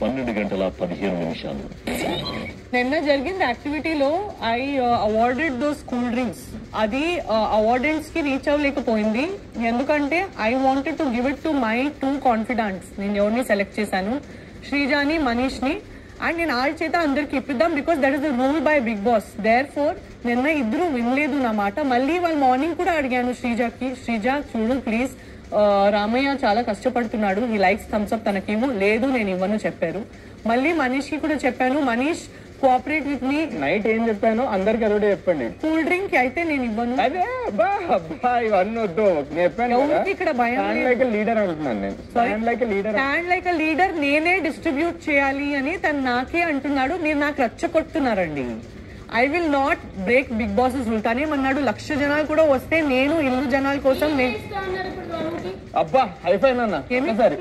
12:15. నిన్న జరిగిన యాక్టివిటీలో I awarded those cool drinks. అది అవార్డెంట్స్ కి రీచ్ అవ్వలేకపోయింది. ఎందుకంటే I wanted to give it to my 2 confidants. నేను ఎవరిని సెలెక్ట్ చేశాను, శ్రీజాని, మనీష్ ని. అండ్ నేను వాళ్ళ చేత అందరికి ఇప్పిద్దాం, because that is the rule by Bigg Boss. Therefore నిన్న ఇద్దరు వినలేదు నా మాట. మళ్ళీ వాళ్ళ మార్నింగ్ కూడా అడిగాను శ్రీజాకి, శ్రీజ చూడు ప్లీజ్, రామయ్య చాలా కష్టపడుతున్నాడు, ఈ లైక్స్ థమ్స్ అప్ తనకేమో లేదు, నేను ఇవ్వను చెప్పారు. మళ్ళీ మనీష్ కి కూడా చెప్పాను, Manish cooperate with me. Night ఏం చెప్పాను అందరికి అదొకటి చెప్పండి. కూల్ డ్రింక్ అయితే నేను ఇవ్వను. అదే ఇవన్నీ వద్దు చెప్పాను. ఇక్కడ భయం లైక్ లీడర్ అంటున్నాను నేను. స్టాండ్ లైక్ లీడర్ నేనే డిస్ట్రిబ్యూట్ చేయాలి అని తను నాకే అంటున్నాడు. మీరు నాకు రచ్చగొడుతున్నారండి. I will not break Bigg Boss rule. తనేమన్నాడు 1,00,000 జనాలు కూడా వస్తే నేను 2 జనాల కోసం అబ్బా అయిపోయినా సరే.